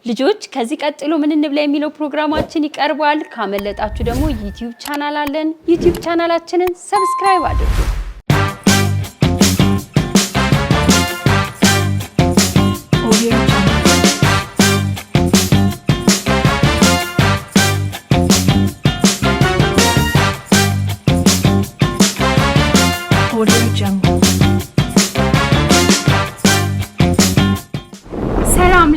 ልጆች ከዚህ ቀጥሎ ምን እንብላ የሚለው ፕሮግራማችን ይቀርባል። ካመለጣችሁ ደግሞ ዩቲዩብ ቻናል አለን። ዩቲዩብ ቻናላችንን ሰብስክራይብ አድርጉ።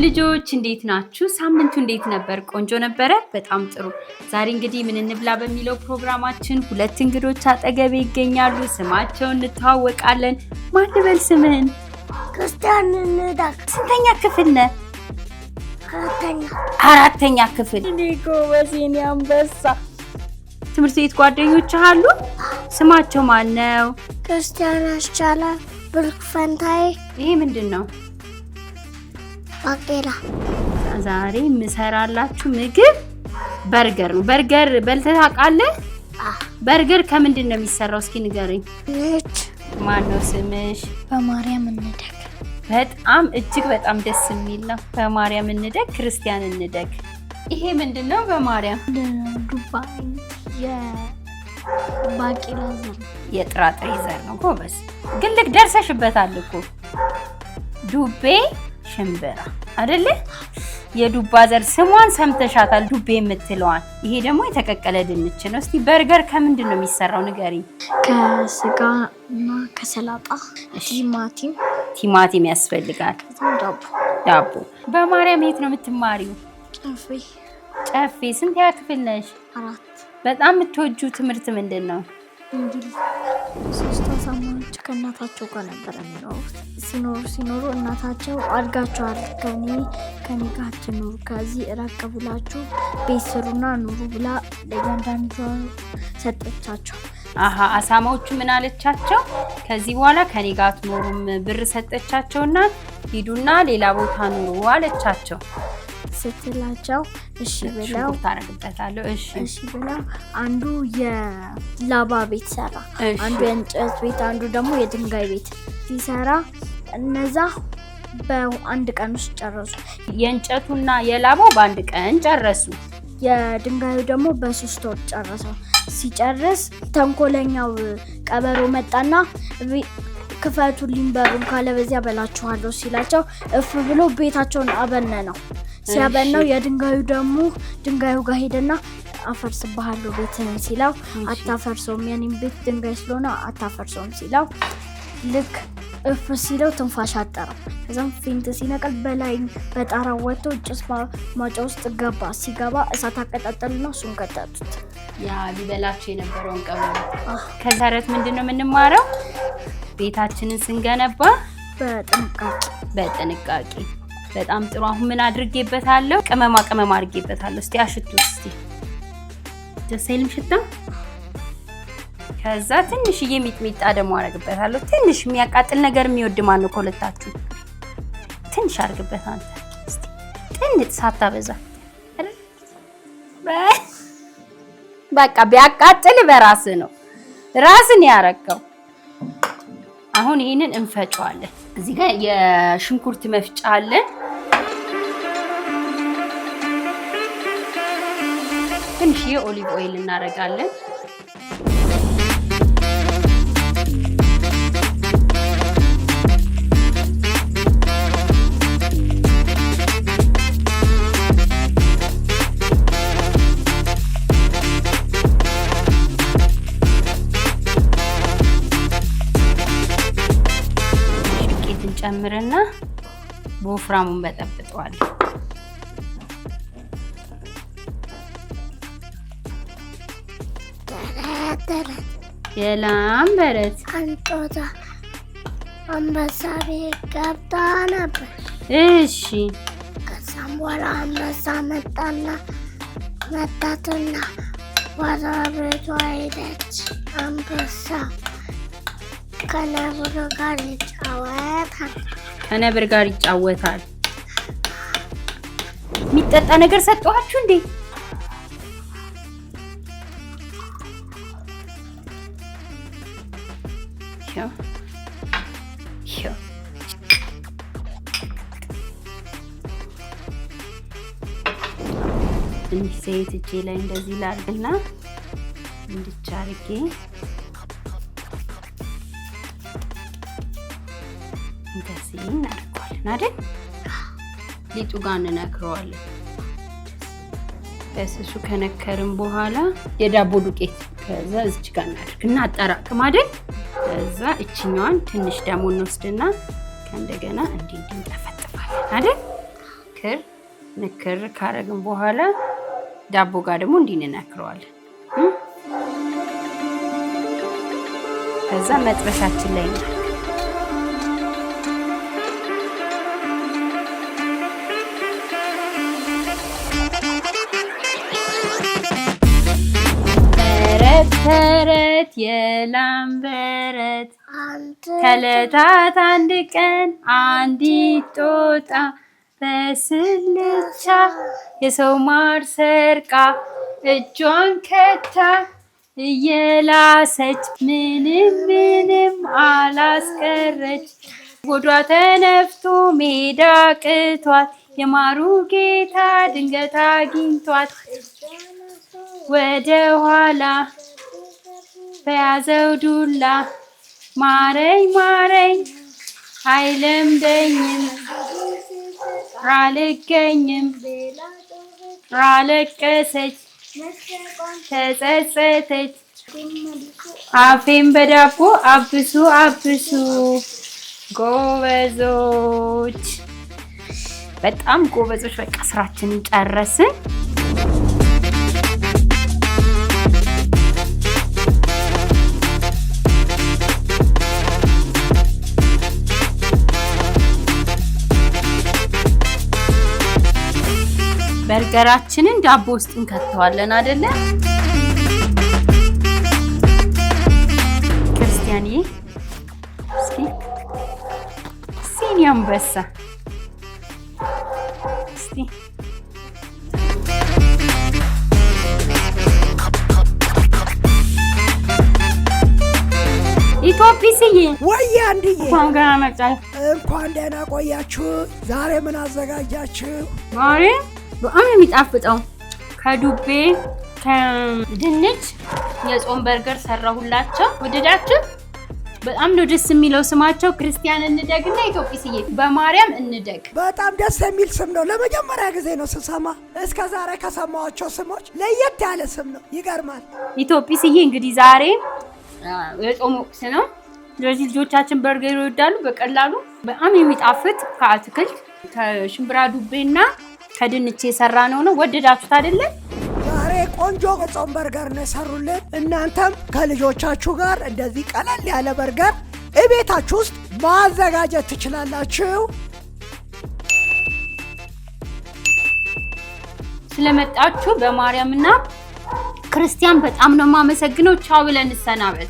ልጆች እንዴት ናችሁ? ሳምንቱ እንዴት ነበር? ቆንጆ ነበረ? በጣም ጥሩ። ዛሬ እንግዲህ ምን እንብላ በሚለው ፕሮግራማችን ሁለት እንግዶች አጠገቤ ይገኛሉ። ስማቸውን እንተዋወቃለን። ማን ልበል ስምህን? ክርስቲያን ንዳክ። ስንተኛ ክፍል ነህ? አራተኛ ክፍል። እኔ ጎበዝ የኔ አንበሳ። ትምህርት ቤት ጓደኞች አሉ? ስማቸው ማን ነው? ክርስቲያን አስቻለ፣ ብሩክ ፈንታዬ። ይሄ ምንድን ነው? ባቄላ። ዛሬ የምሰራላችሁ ምግብ በርገር ነው። በርገር በልተህ ታውቃለህ? በርገር ከምንድን ነው የሚሰራው? እስኪ ንገረኝ። ማን ነው ስምሽ? በማርያም እንደግ። በጣም እጅግ በጣም ደስ የሚል ነው። በማርያም እንደግ፣ ክርስቲያን እንደግ። ይሄ ምንድን ነው? በማርያም ዱባይ የባቄላ ዘር፣ የጥራጥሬ ዘር ነው። ጎበዝ። ግን ልክ ደርሰሽበታል እኮ። ዱቤ ሽምብራ አይደለ? የዱባ ዘር ስሟን ሰምተሻታል? ዱቤ የምትለዋን። ይሄ ደግሞ የተቀቀለ ድንች ነው። እስቲ በርገር ከምንድን ነው የሚሰራው ንገሪኝ። ከስጋና ከሰላጣ፣ ቲማቲም ያስፈልጋል። ዳቦ። በማርያም የት ነው የምትማሪው? ጨፌ። ስንተኛ ክፍል ነሽ? 4። በጣም የምትወጂው ትምህርት ምንድን ነው? እንግሊዝ። 3 አሳማዎች ከእናታቸው ጋር ነበር የሚኖሩት። ሲኖሩ እናታቸው አድጋችኋል፣ ከኔ ጋር አትኑሩ፣ ከዚህ ራቅ ብላችሁ ቤት ስሩና ኑሩ ብላ ለእያንዳንዱ ሰጠቻቸው። አሳማዎቹ ምን አለቻቸው? ከዚህ በኋላ ከኔ ጋር አትኖሩም ብር ሰጠቻቸውና ሂዱና ሌላ ቦታ ኑሩ አለቻቸው። ስትላቸው እሺ ብለው ታረግበታለሁ። እሺ ብለው አንዱ የላባ ቤት ሰራ፣ አንዱ የእንጨት ቤት፣ አንዱ ደግሞ የድንጋይ ቤት ሲሰራ እነዛ በአንድ ቀን ውስጥ ጨረሱ። የእንጨቱና የላባው በአንድ ቀን ጨረሱ። የድንጋዩ ደግሞ በ3 ወር ጨረሰው። ሲጨርስ ተንኮለኛው ቀበሮ መጣና ክፈቱልኝ በሩን ካለበዚያ በላችኋለሁ ሲላቸው እፍ ብሎ ቤታቸውን አበነነው። ሲያበነው ድንጋዩ ጋር ሄደና አፈርስብሃለሁ ቤትህን ሲለው አታፈርሰውም፣ የኔን ቤት ድንጋይ ስለሆነ አታፈርሰውም ሲለው ልክ እፍ ሲለው ትንፋሽ አጠረው። ከዛም ፊንት ሲነቀል በላይ በጣራው ወጥቶ ጭስ ማጫ ውስጥ ገባ። ሲገባ እሳት አቀጣጠልና እሱን ቀጠጡት። ያ ሊበላቸው የነበረውን ቀበሮ። ከዛረት ምንድነው የምንማረው? ቤታችንን ስንገነባ በጥንቃቄ። በጣም ጥሩ። አሁን ምን አድርጌበታለሁ? ቅመማ አድርጌበታለሁ። እስቲ አሽቱት። እስቲ ደስ አይልም ሽታ? ከዛ ትንሽዬ ሚጥሚጣ ደግሞ አደርግበታለሁ። ትንሽ የሚያቃጥል ነገር የሚወድ ማን ነው ከሁለታችሁ? ትንሽ አድርግበት አንተ። እስቲ ትንሽ ሳታበዛ። በቃ ቢያቃጥል በራስ ነው፣ ራስን ያረከው። አሁን ይሄንን እንፈጨዋለን። እዚህ ጋር የሽንኩርት መፍጫ አለን። ትንሽ የኦሊቭ ኦይል እናደርጋለን። ጨምርና በወፍራሙን በጠብጠዋለን። የላም በረት አንጦታ አንበሳ ቤት ገብታ ነበር። እሺ። ከዛም በኋላ አንበሳ መጣትና ወደ ቤቷ ሄደች። አንበሳ ከነብር ጋር ይጫወታል። የሚጠጣ ነገር ሰጠኋችሁ እንዴ? ትንሽ ዘይት እጄ ላይ እንደዚህ ላድርግና እንድቻርጌ እንደዚህ እናደርገዋለን አይደል? ሊጡ ጋር እንነክረዋለን። በስሱ ከነከርን በኋላ የዳቦ ዱቄት ከዛ እዚህ ጋር እናደርግና አጠራቅም አይደል? ከዛ እችኛዋን ትንሽ ደግሞ እንወስድና ከእንደገና እንዲህ እንጠፈጥፋለን አይደል? ንክር ካረግን በኋላ ዳቦ ጋር ደግሞ እንዲህ እንነክረዋለን። ከዛ መጥበሻችን ላይ ነው ተረት የላም በረት ከዕለታት አንድ ቀን አንዲት ጦጣ በስልቻ የሰው ማር ሰርቃ እጇን ከታ እየላሰች ምንም አላስቀረች። ሆዷ ተነፍቶ ሜዳ ቅቷት የማሩ ጌታ ድንገት አግኝቷት ወደ ኋላ በያዘው ዱላ ማረኝ ማረኝ አይለምደኝም አልገኝም አለቀሰች ተጸጸተች። አፌን በዳቦ አብሱ አብሱ። ጎበዞች፣ በጣም ጎበዞች። በቃ ስራችንን ጨረስን። በርገራችንን ዳቦ ውስጥ እንከተዋለን አይደለ? ክርስቲያንዬ እስኪ ሲኒ አንበሳ እስቲ ኢትዮጵስዬ ወይ አንድዬ እንኳን ገና መጣህ። እንኳን ደህና ቆያችሁ። ዛሬ ምን አዘጋጃችሁ? ዛሬ በጣም የሚጣፍጠው ከዱቤ ከድንች የጾም በርገር ሰራሁላቸው። ወደዳችሁ? በጣም ነው ደስ የሚለው ስማቸው። ክርስቲያን እንደግና ኢትዮጵስዬ በማርያም እንደግ። በጣም ደስ የሚል ስም ነው። ለመጀመሪያ ጊዜ ነው ስሰማ። እስከ ዛሬ ከሰማኋቸው ስሞች ለየት ያለ ስም ነው። ይገርማል። ኢትዮጵስዬ እንግዲህ ዛሬ የጾም ወቅት ነው። ስለዚህ ልጆቻችን በርገር ይወዳሉ። በቀላሉ በጣም የሚጣፍጥ ከአትክልት ከሽምብራ ዱቤና ከድንች የሰራነው ነው። ወደዳችሁት አይደለ? ዛሬ ቆንጆ የጾም በርገር ነው የሰሩልን። እናንተም ከልጆቻችሁ ጋር እንደዚህ ቀለል ያለ በርገር እቤታችሁ ውስጥ ማዘጋጀት ትችላላችሁ። ስለመጣችሁ በማርያምና ክርስቲያን በጣም ነው የማመሰግነው። ቻው ብለን እንሰናበት።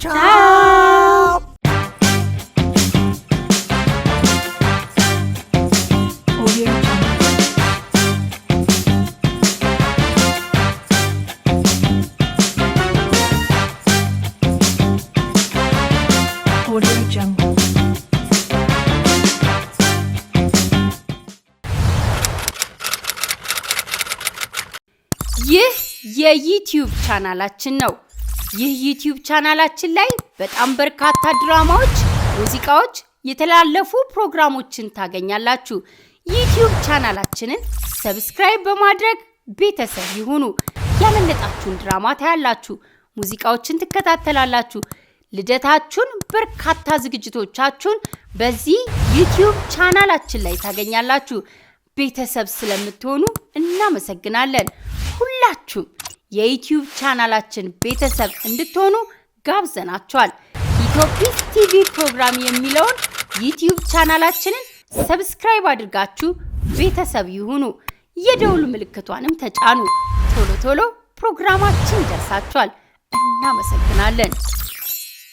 ቻው። ይህ የዩቲዩብ ቻናላችን ነው። ይህ ዩቲዩብ ቻናላችን ላይ በጣም በርካታ ድራማዎች፣ ሙዚቃዎች፣ የተላለፉ ፕሮግራሞችን ታገኛላችሁ። ዩቲዩብ ቻናላችንን ሰብስክራይብ በማድረግ ቤተሰብ ይሁኑ። ያመለጣችሁን ድራማ ታያላችሁ፣ ሙዚቃዎችን ትከታተላላችሁ። ልደታችሁን፣ በርካታ ዝግጅቶቻችሁን በዚህ ዩቲዩብ ቻናላችን ላይ ታገኛላችሁ። ቤተሰብ ስለምትሆኑ እናመሰግናለን። ሁላችሁም የዩቲዩብ ቻናላችን ቤተሰብ እንድትሆኑ ጋብዘናችኋል። ኢትዮጲስ ቲቪ ፕሮግራም የሚለውን ዩቲዩብ ቻናላችንን ሰብስክራይብ አድርጋችሁ ቤተሰብ ይሁኑ። የደውል ምልክቷንም ተጫኑ። ቶሎ ቶሎ ፕሮግራማችን ይደርሳችኋል። እናመሰግናለን።